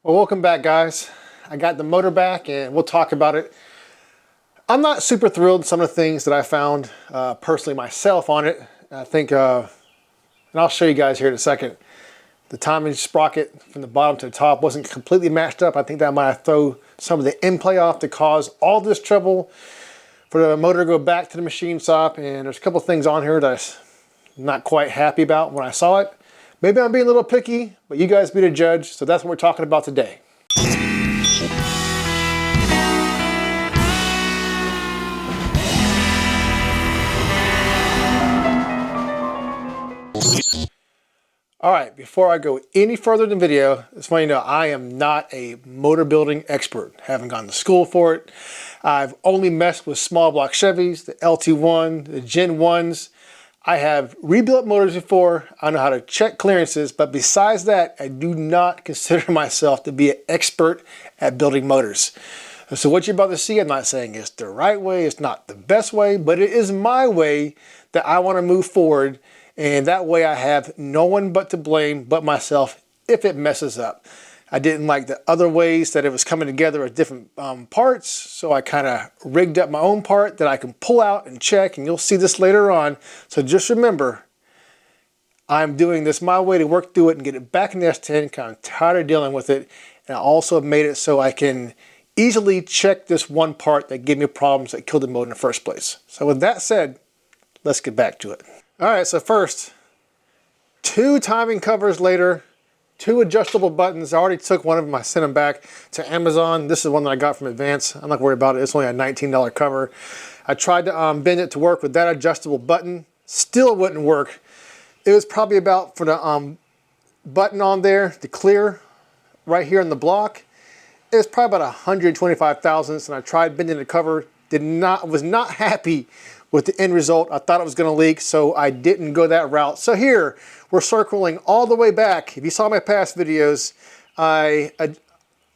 Well, welcome back, guys. I got the motor back and we'll talk about it. I'm not super thrilled with some of the things that I found personally myself on it. I think, and I'll show you guys here in a second, the timing sprocket from the bottom to the top wasn't completely matched up. I think that might have thrown some of the in-play off to cause all this trouble for the motor to go back to the machine shop. And there's a couple things on here that I'm not quite happy about when I saw it. Maybe I'm being a little picky, but you guys be the judge. So that's what we're talking about today. All right, before I go any further in the video, it's funny to know I am not a motor building expert. Haven't gone to school for it. I've only messed with small block Chevys, the LT1, the Gen 1s. I have rebuilt motors before. I know how to check clearances, but besides that, I do not consider myself to be an expert at building motors. So what you're about to see, I'm not saying it's the right way, it's not the best way, but it is my way that I want to move forward. And that way I have no one but to blame but myself if it messes up. I didn't like the other ways that it was coming together with different parts, so I kind of rigged up my own part that I can pull out and check, and you'll see this later on. So just remember, I'm doing this my way to work through it and get it back in the S10, kind of tired of dealing with it. And I also made it so I can easily check this one part that gave me problems that killed the motor in the first place. So with that said, let's get back to it. All right, so first, 2 timing covers later, 2 adjustable buttons. I already took one of them, I sent them back to Amazon. This is one that I got from Advance. I'm not worried about it, it's only a $19 cover. I tried to bend it to work with that adjustable button, still wouldn't work. It was probably about, for the button on there, the clear, right here in the block, it was probably about 125 thousandths, and I tried bending the cover, was not happy with the end result. I thought it was going to leak, so I didn't go that route. So here, we're circling all the way back. If you saw my past videos, I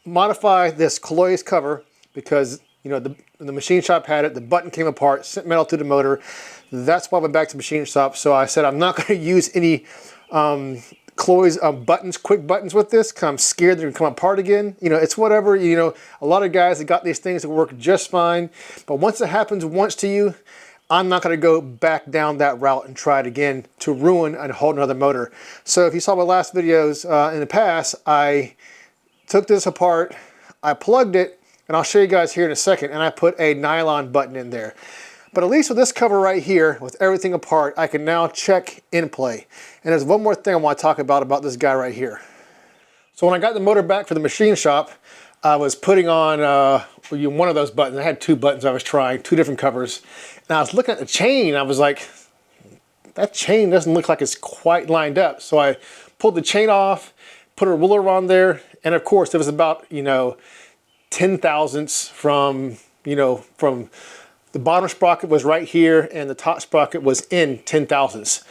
modified this colloids cover because, you know, the machine shop had it, the button came apart, sent metal to the motor. That's why I went back to machine shop. So I said I'm not going to use any colloids buttons, quick buttons with this, because I'm scared they're going to come apart again. You know, it's whatever. You know, a lot of guys have got these things that work just fine, but once it happens once to you, I'm not going to go back down that route and try it again to ruin a whole nother motor. So if you saw my last videos in the past, I took this apart, I plugged it, and I'll show you guys here in a second, and I put a nylon button in there. But at least with this cover right here, with everything apart, I can now check in play. And there's one more thing I want to talk about this guy right here. So when I got the motor back for the machine shop, I was putting on one of those buttons. I had 2 buttons I was trying, 2 different covers. And I was looking at the chain, I was like, that chain doesn't look like it's quite lined up. So I pulled the chain off, put a ruler on there, and of course it was about, 10 thousandths from the bottom sprocket was right here and the top sprocket was in 10 thousandths.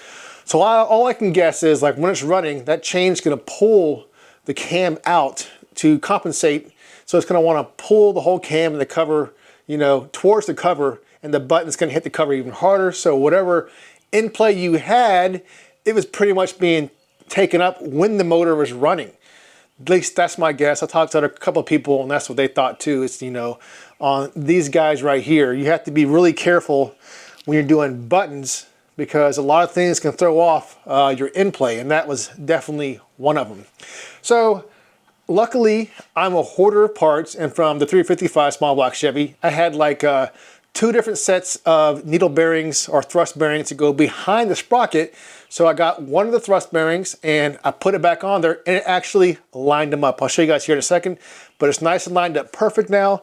So all I can guess is, like, when it's running, that chain's gonna pull the cam out to compensate. So it's gonna wanna pull the whole cam and the cover, towards the cover, and the button's gonna hit the cover even harder. So whatever in play you had, it was pretty much being taken up when the motor was running. At least that's my guess. I talked to a couple of people and that's what they thought too. It's, on these guys right here, you have to be really careful when you're doing buttons because a lot of things can throw off your in play, and that was definitely one of them. So luckily, I'm a hoarder of parts, and from the 355 small block Chevy, I had like 2 different sets of needle bearings or thrust bearings to go behind the sprocket. So I got one of the thrust bearings and I put it back on there and it actually lined them up. I'll show you guys here in a second, but it's nice and lined up perfect now.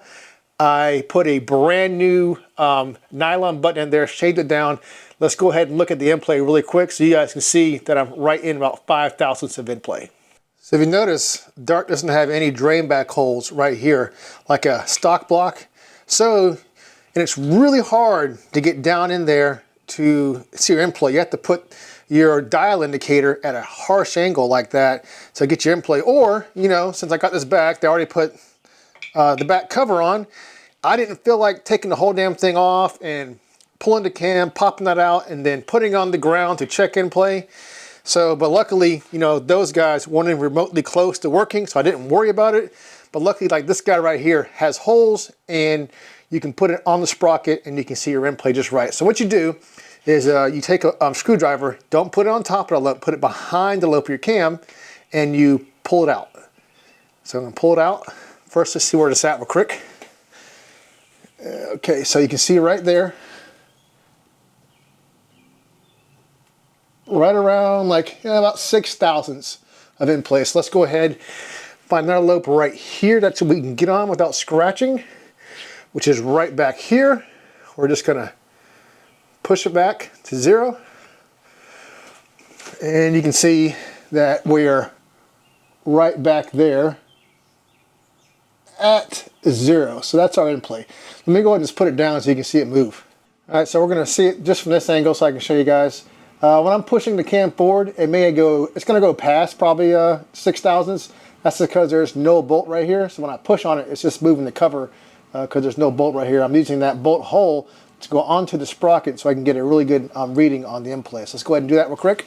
I put a brand new nylon button in there, shaved it down. Let's go ahead and look at the in play really quick so you guys can see that I'm right in about 5 thousandths of in play. So if you notice, Dart doesn't have any drain back holes right here like a stock block. And it's really hard to get down in there to see your in play. You have to put your dial indicator at a harsh angle like that to get your in play. Or, since I got this back, they already put the back cover on. I didn't feel like taking the whole damn thing off and pulling the cam, popping that out, and then putting on the ground to check in play. So, but luckily, you know, those guys weren't even remotely close to working, so I didn't worry about it. But luckily, like this guy right here has holes, and you can put it on the sprocket and you can see your end play just right. So what you do is you take a screwdriver, don't put it on top of the lope, put it behind the lope of your cam, and you pull it out. So I'm gonna pull it out. First, let's see where it's at real quick. Okay, so you can see right there. Right around like about 6/1000 of end play. So let's go ahead, find another lope right here that we can get on without scratching, which is right back here. We're just gonna push it back to 0. And you can see that we're right back there at 0. So that's our end play. Let me go ahead and just put it down so you can see it move. All right, so we're gonna see it just from this angle so I can show you guys. When I'm pushing the cam forward, it's gonna go past probably 6/1000. That's because there's no bolt right here. So when I push on it, it's just moving the cover because there's no bolt right here. I'm using that bolt hole to go onto the sprocket so I can get a really good reading on the end play. So let's go ahead and do that real quick.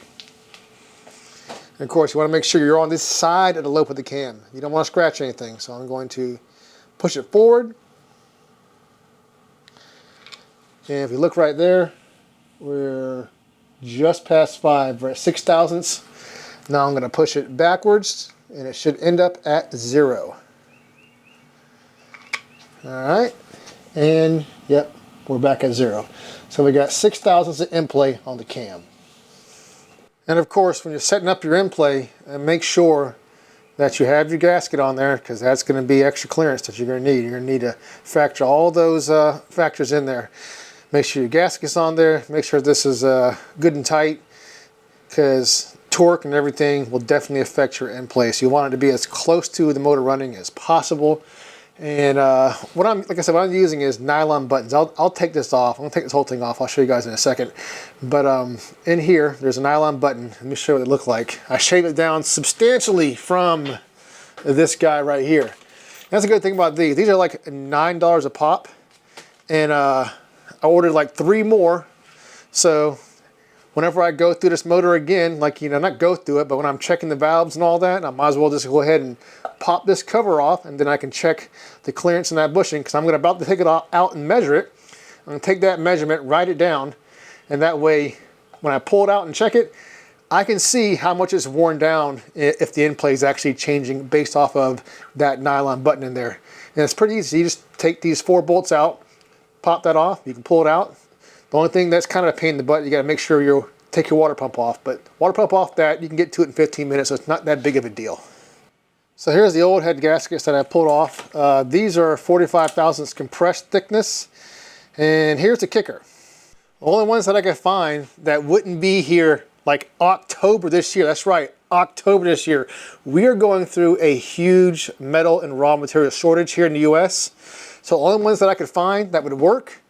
And of course, you wanna make sure you're on this side of the lope of the cam. You don't wanna scratch anything. So I'm going to push it forward. And if you look right there, we're just past 5, we're at 6/1000. Now I'm going to push it backwards and it should end up at 0. Alright, and yep, we're back at 0. So we got 6/1000 of end play on the cam. And of course, when you're setting up your end play, make sure that you have your gasket on there, because that's going to be extra clearance that you're going to need. You're going to need to factor all those factors in there. Make sure your gasket's on there. Make sure this is good and tight, because torque and everything will definitely affect your end play. So you want it to be as close to the motor running as possible. And like I said, what I'm using is nylon buttons. I'll take this off. I'm gonna take this whole thing off. I'll show you guys in a second. But in here, there's a nylon button. Let me show you what it looked like. I shaved it down substantially from this guy right here. That's a good thing about these. These are like $9 a pop. And I ordered like 3 more, so whenever I go through this motor again, like, you know, not go through it, but when I'm checking the valves and all that, I might as well just go ahead and pop this cover off, and then I can check the clearance in that bushing, because I'm about to take it out and measure it. I'm going to take that measurement, write it down, and that way when I pull it out and check it, I can see how much it's worn down if the end play is actually changing based off of that nylon button in there. And it's pretty easy. You just take these 4 bolts out, pop that off, you can pull it out. The only thing that's kind of a pain in the butt, you got to make sure you take your water pump off. But water pump off that, you can get to it in 15 minutes, so it's not that big of a deal. So here's the old head gaskets that I pulled off. These are 45/1000 compressed thickness. And here's the kicker. The only ones that I could find that wouldn't be here like October this year, that's right, October this year. We are going through a huge metal and raw material shortage here in the US. So the only ones that I could find that would work,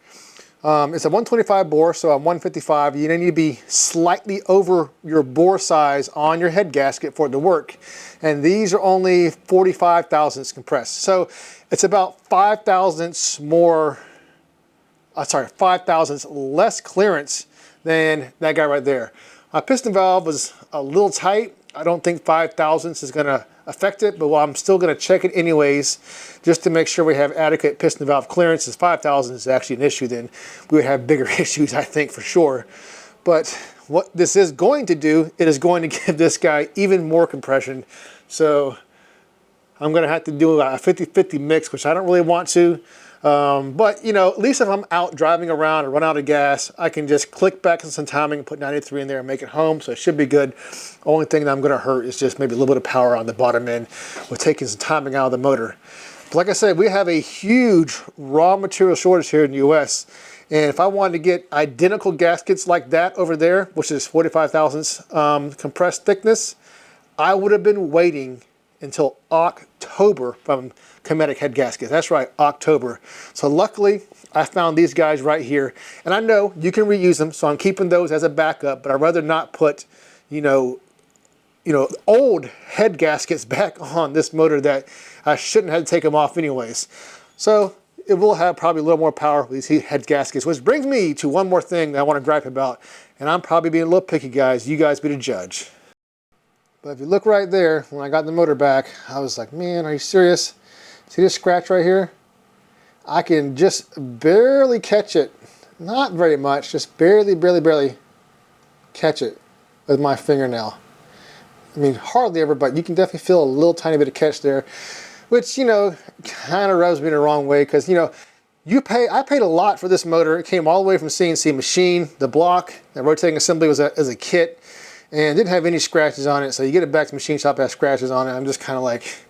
it's a 125 bore, so I'm 155. You need to be slightly over your bore size on your head gasket for it to work. And these are only 45/1000 compressed. So it's about 5/1000 more, 5/1000 less clearance than that guy right there. My piston valve was a little tight. I don't think 5/1000 is gonna affect it, but I'm still gonna check it anyways, just to make sure we have adequate piston valve clearance. If 5/1000 is actually an issue, then we would have bigger issues, I think, for sure. But what this is going to do, it is going to give this guy even more compression. So I'm gonna have to do a 50-50 mix, which I don't really want to. But you know, at least if I'm out driving around and run out of gas, I can just click back on some timing and put 93 in there and make it home. So it should be good. Only thing that I'm going to hurt is just maybe a little bit of power on the bottom end with taking some timing out of the motor. But like I said, we have a huge raw material shortage here in the US. And if I wanted to get identical gaskets like that over there, which is 45/1000 compressed thickness, I would have been waiting until October from Cometic head gaskets. That's right, October. So luckily, I found these guys right here. And I know you can reuse them, so I'm keeping those as a backup, but I'd rather not put, you know, old head gaskets back on this motor that I shouldn't have to take them off anyways. So it will have probably a little more power with these head gaskets, which brings me to one more thing that I want to gripe about. And I'm probably being a little picky, guys. You guys be the judge. But if you look right there, when I got the motor back, I was like, man, are you serious? See this scratch right here? I can just barely catch it. Not very much, just barely catch it with my fingernail. I mean, hardly ever, but you can definitely feel a little tiny bit of catch there, which, you know, kind of rubs me the wrong way because, you know, I paid a lot for this motor. It came all the way from CNC machine. The block, the rotating assembly was as a kit, and didn't have any scratches on it. So you get it back to the machine shop, has scratches on it. I'm just kind of like,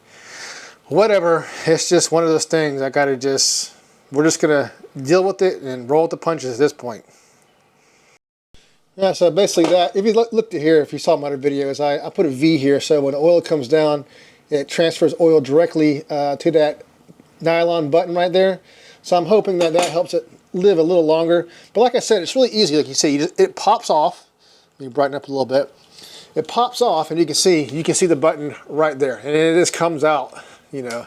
whatever. It's just one of those things. We're just gonna deal with it and roll with the punches at this point. Yeah, so basically that, if you looked at here, if you saw my other videos, I put a V here, so when the oil comes down, it transfers oil directly to that nylon button right there. So I'm hoping that helps it live a little longer. But like I said, it's really easy. Like you see, it pops off. Let me brighten up a little bit. It pops off, and you can see the button right there, and it just comes out, you know,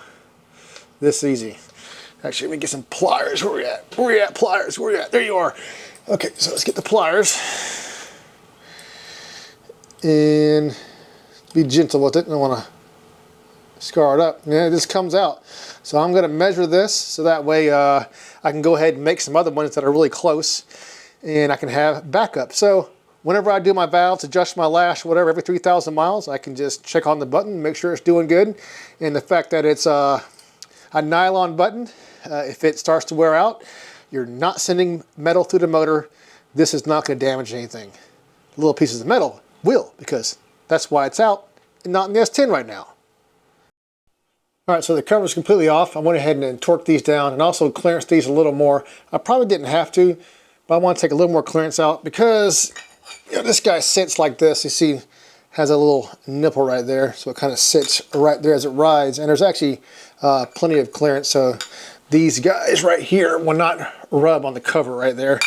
this easy. Actually, let me get some pliers. Where we at? Where we at? Pliers. Where we at? There you are. Okay, so let's get the pliers and be gentle with it. I don't want to scar it up. Yeah, it just comes out. So I'm going to measure this so that way I can go ahead and make some other ones that are really close, and I can have backup. So whenever I do my valves, adjust my lash, whatever, every 3,000 miles, I can just check on the button, make sure it's doing good. And the fact that it's a nylon button, if it starts to wear out, you're not sending metal through the motor. This is not going to damage anything. Little pieces of metal will, because that's why it's out and not in the S10 right now. All right, so the cover's completely off. I went ahead and torqued these down and also clearance these a little more. I probably didn't have to, but I want to take a little more clearance out because, you know, this guy sits like this. You see, has a little nipple right there, so it kind of sits right there as it rides. And there's actually plenty of clearance, so these guys right here will not rub on the cover right there.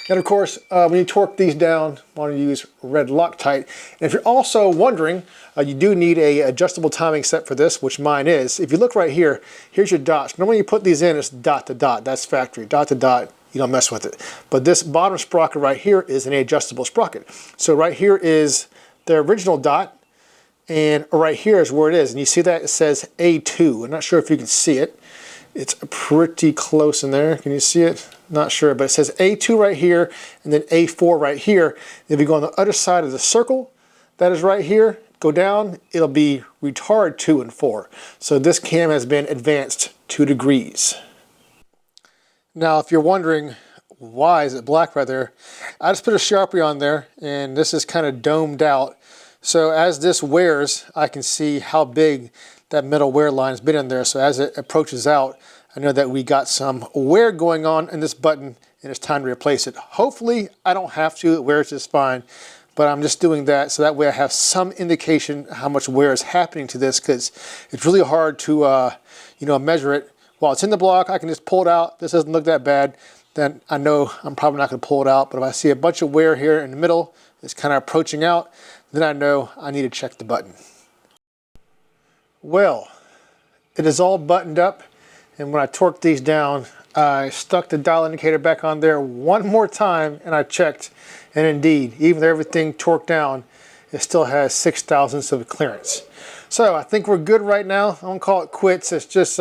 And of course, when you torque these down, you want to use red Loctite. And if you're also wondering, you do need a adjustable timing set for this, which mine is. If you look right here, here's your dots. Normally you put these in, it's dot to dot. That's factory. Dot to dot, you don't mess with it. But this bottom sprocket right here is an adjustable sprocket. So right here is the original dot, and right here is where it is. And you see that it says A2. I'm not sure if you can see it. It's pretty close in there. Can you see it? Not sure, but it says A2 right here and then A4 right here. If you go on the other side of the circle, that is right here, go down, it'll be retard 2 and 4. So this cam has been advanced 2 degrees. Now, if you're wondering why is it black right there, I just put a Sharpie on there, and this is kind of domed out. So as this wears, I can see how big that metal wear line has been in there. So as it approaches out, I know that we got some wear going on in this button, and it's time to replace it. Hopefully I don't have to, it wears just fine, but I'm just doing that so that way I have some indication how much wear is happening to this, because it's really hard to you know, measure it. While it's in the block, I can just pull it out. This doesn't look that bad. Then I know I'm probably not going to pull it out, but if I see a bunch of wear here in the middle, it's kind of approaching out, then I know I need to check the button. Well, it is all buttoned up, and when I torqued these down, I stuck the dial indicator back on there one more time, and I checked, and indeed, even though everything torqued down, it still has 6 thousandths of clearance. So I think we're good right now. I won't call it quits. It's just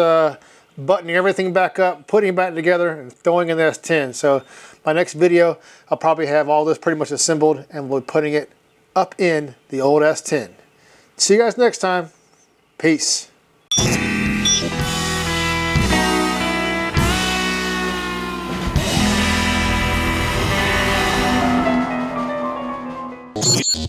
buttoning everything back up, putting it back together, and throwing in the S10. So my next video, I'll probably have all this pretty much assembled, and we'll be putting it up in the old S10. See you guys next time. Peace.